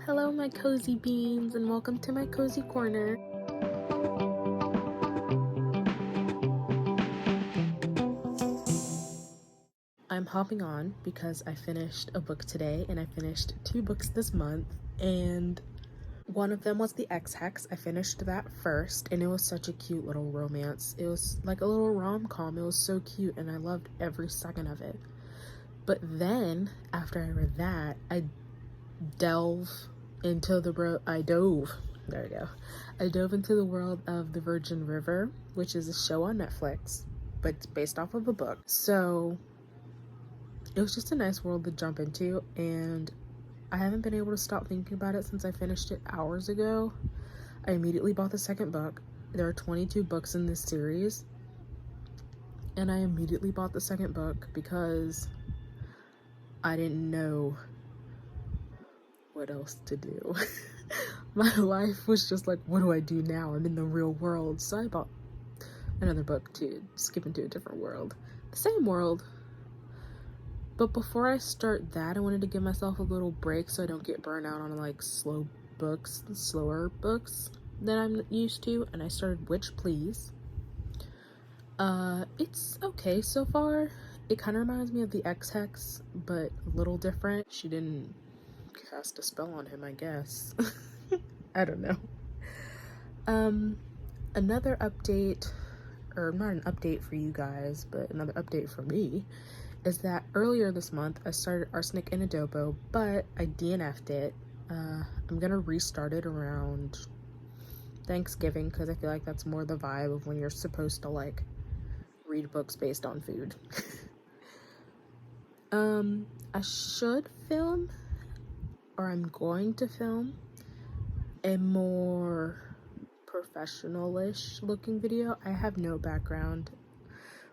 Hello, my cozy beans, and welcome to my cozy corner. I'm hopping on because I finished a book today, and I finished 2 books this month, and one of them was The Ex-Hex. I finished that first, and it was such a cute little romance. It was like a little rom-com. It was so cute, and I loved every second of it. But then, after I read that, I dove into the world of The Virgin River, which is a show on Netflix, but it's based off of a book. So it was just a nice world to jump into, and I haven't been able to stop thinking about it since I finished it hours ago. I immediately bought the second book. There are 22 books in this series, and I immediately bought the second book because I didn't know what else to do. My life was just like, what do I do now? I'm in the real world. So I bought another book to skip into a different world. The same world. But before I start that, I wanted to give myself a little break so I don't get burnt out on like slower books than I'm used to. And I started Witch Please. It's okay so far. It kind of reminds me of The Ex-Hex, but a little different. She didn't cast a spell on him, I guess. I don't know. Another update, or not an update for you guys, but another update for me, is that earlier this month I started Arsenic and Adobo, but I DNF'd it. I'm gonna restart it around Thanksgiving because I feel like that's more the vibe of when you're supposed to like read books based on food. I should film, or I'm going to film, a more professional-ish looking video. I have no background.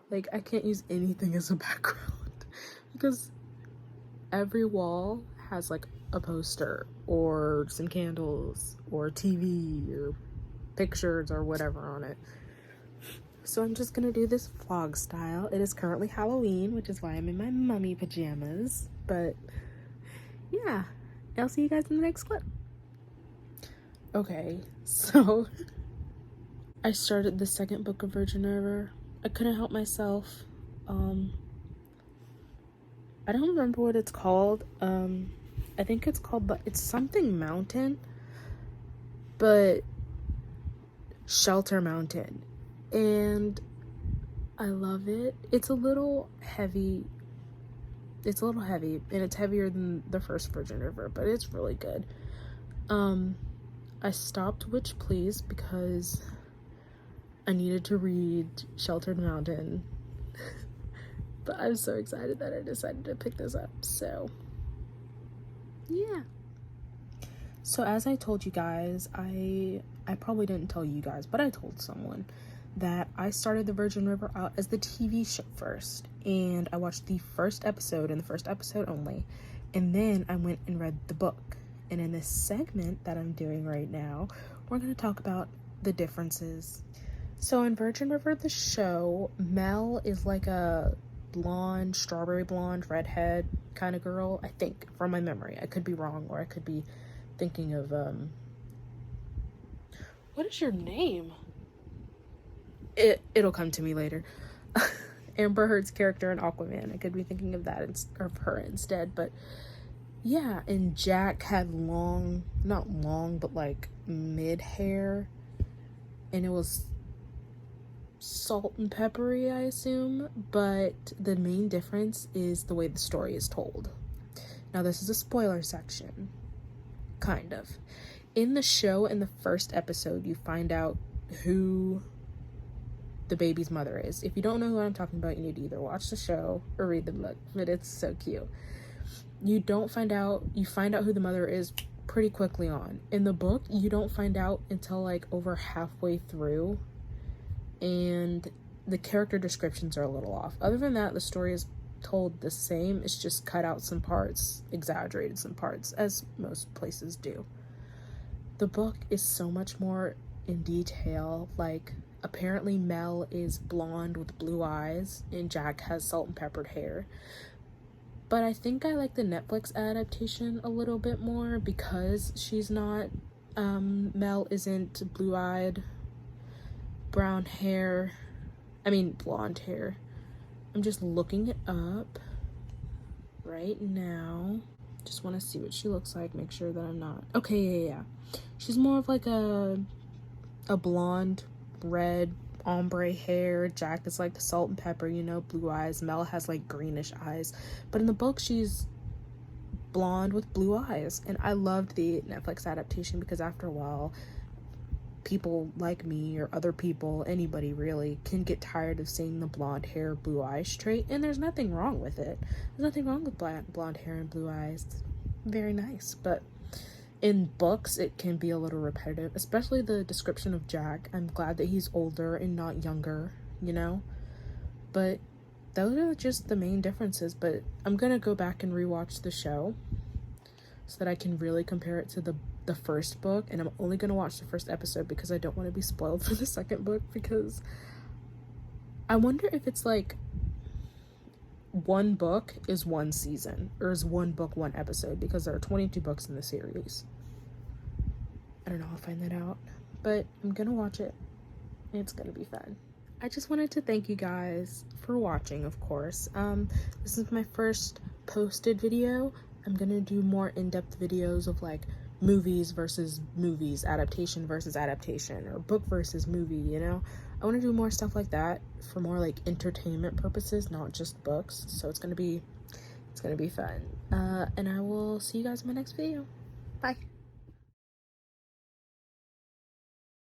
Like, I can't use anything as a background because every wall has like a poster or some candles or TV or pictures or whatever on it. So I'm just gonna do this vlog style. It is currently Halloween, which is why I'm in my mummy pajamas, but yeah, I'll see you guys in the next clip. Okay, so I started the second book of Virgin River. I couldn't help myself. I don't remember what it's called. I think it's called, it's something mountain, but Shelter Mountain, and I love it. It's a little heavy, and it's heavier than the first Virgin River, but it's really good. I stopped Witch Please because I needed to read Sheltered Mountain. But I'm so excited that I decided to pick this up. So, yeah. So as I told you guys, I probably didn't tell you guys, but I told someone that I started The Virgin River out as the TV show first. And I watched the first episode and the first episode only. And then I went and read the book. And in this segment that I'm doing right now, we're going to talk about the differences. So in Virgin River, the show, Mel is like a blonde, strawberry blonde, redhead kind of girl, I think, from my memory. I could be wrong, or I could be thinking of, what is your name? It'll come to me later. Amber Heard's character in Aquaman. I could be thinking of that, of her instead, but yeah, and Jack had not long, but like mid hair, and it was salt and peppery, I assume, but the main difference is the way the story is told. Now, this is a spoiler section, kind of. In the show, in the first episode, you find out who the baby's mother is. If you don't know who I'm talking about, you need to either watch the show or read the book, but it's so cute. You find out who the mother is pretty quickly on. In the book, you don't find out until like over halfway through, and the character descriptions are a little off. Other than that, the story is told the same. It's just cut out some parts, exaggerated some parts, as most places do. The book is so much more in detail. Like, apparently Mel is blonde with blue eyes and Jack has salt and peppered hair. But I think I like the Netflix adaptation a little bit more because she's not, Mel isn't blue-eyed, blonde hair. I'm just looking it up right now. Just want to see what she looks like, make sure that I'm not. Okay, yeah. She's more of like a blonde, red, ombre hair. Jack is like the salt and pepper, you know, blue eyes. Mel has like greenish eyes. But in the book, she's blonde with blue eyes. And I loved the Netflix adaptation because after a while, people like me or other people, anybody really, can get tired of seeing the blonde hair, blue eyes trait, and there's nothing wrong with it. There's nothing wrong with blonde hair and blue eyes. It's very nice, but in books it can be a little repetitive, especially the description of Jack. I'm glad that he's older and not younger, you know, but those are just the main differences. But I'm gonna go back and rewatch the show so that I can really compare it to the first book, and I'm only gonna watch the first episode because I don't want to be spoiled for the second book, because I wonder if it's like one book is one season, or is one book one episode, because there are 22 books in the series. I don't know, I'll find that out, but I'm gonna watch it. It's gonna be fun. I just wanted to thank you guys for watching, of course. This is my first posted video. I'm gonna do more in-depth videos of like movies versus movies, adaptation versus adaptation, or book versus movie, you know. I want to do more stuff like that for more like entertainment purposes, not just books. So it's gonna be fun, and I will see you guys in my next video. Bye.